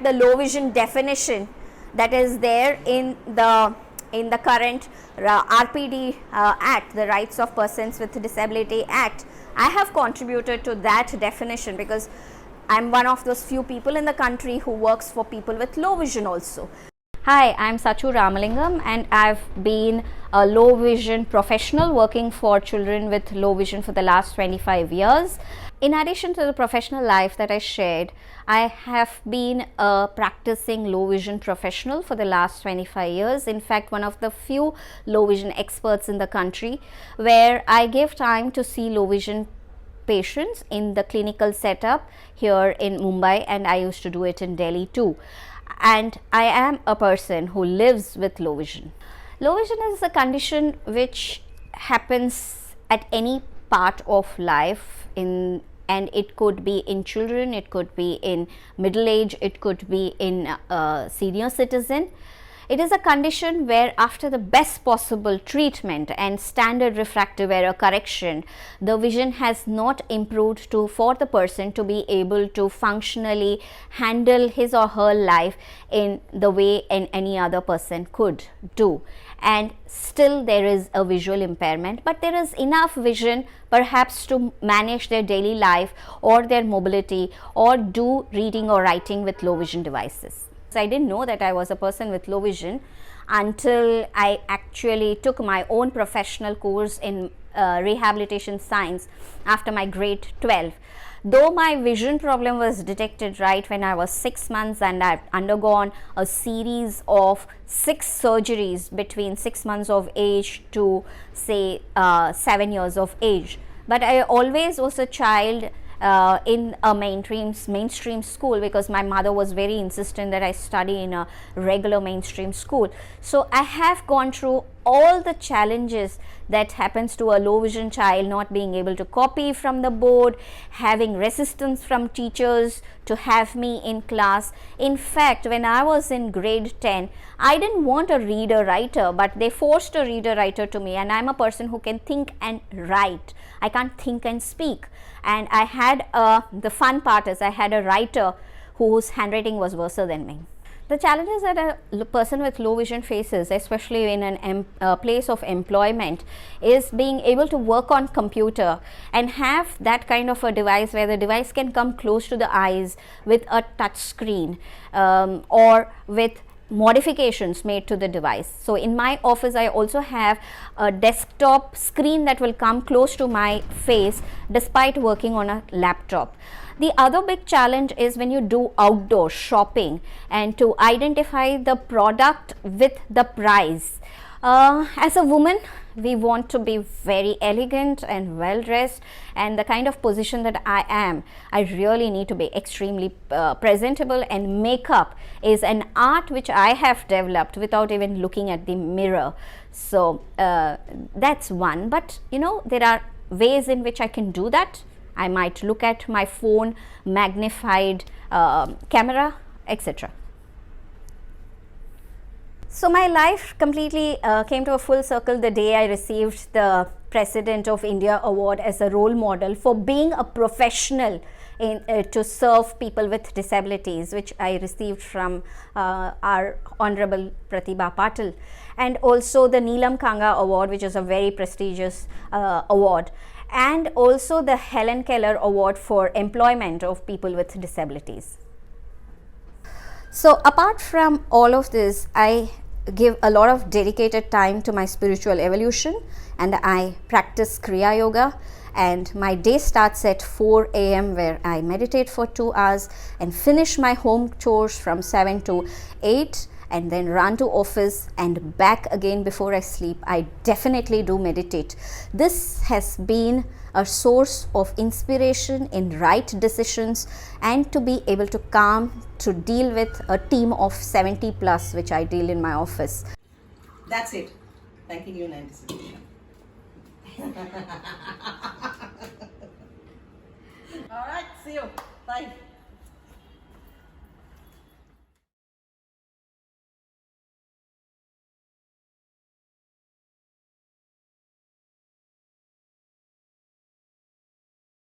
The low vision definition that is there in the current RPD Act, the Rights of Persons with Disability Act. I have contributed to that definition because I'm one of those few people in the country who works for people with low vision also. Hi, I'm Sachu Ramalingam and I've been a low vision professional working for children with low vision for the last 25 years. In addition to the professional life that I shared, I have been a practicing low vision professional for the last 25 years. In fact, one of the few low vision experts in the country, where I give time to see low vision patients in the clinical setup here in Mumbai, and I used to do it in Delhi too. And I am a person who lives with low vision. Low vision is a condition which happens at any part of life, and it could be in children, it could be in middle age, it could be in senior citizen. It is a condition where after the best possible treatment and standard refractive error correction, the vision has not improved for the person to be able to functionally handle his or her life in the way any other person could do. And still there is a visual impairment, but there is enough vision perhaps to manage their daily life or their mobility or do reading or writing with low vision devices. So I didn't know that I was a person with low vision until I actually took my own professional course in rehabilitation science after my grade 12. Though my vision problem was detected right when I was 6 months, and I've undergone a series of 6 surgeries between 6 months of age to say 7 years of age. But I always was a child in a mainstream school, because my mother was very insistent that I study in a regular mainstream school. So I have gone through all the challenges that happens to a low vision child, not being able to copy from the board, having resistance from teachers to have me in class. In fact, when I was in grade 10, I didn't want a reader writer, but they forced a reader writer to me, and I'm a person who can think and write. I can't think and speak. And I had the fun part is I had a writer whose handwriting was worse than me. The challenges that a person with low vision faces, especially in a place of employment, is being able to work on computer and have that kind of a device where the device can come close to the eyes with a touch screen or with modifications made to the device. So in my office, I also have a desktop screen that will come close to my face despite working on a laptop. The other big challenge is when you do outdoor shopping and to identify the product with the price. As a woman, we want to be very elegant and well dressed, and the kind of position that I am, I really need to be extremely presentable, and makeup is an art which I have developed without even looking at the mirror. So that's one, but there are ways in which I can do that. I might look at my phone, magnified camera, etc. So my life completely came to a full circle the day I received the President of India Award as a role model for being a professional to serve people with disabilities, which I received from our Honorable Pratibha Patil, and also the Neelam Kanga Award, which is a very prestigious award, and also the Helen Keller Award for employment of people with disabilities. So apart from all of this, I give a lot of dedicated time to my spiritual evolution, and I practice Kriya Yoga, and my day starts at 4 a.m. where I meditate for 2 hours and finish my home chores from 7 to 8, and then run to office and back again before I sleep. I definitely do meditate. This has been a source of inspiration in right decisions and to be able to to deal with a team of 70 plus, which I deal in my office. That's it. Thanking you in anticipation. All right, see you. Bye.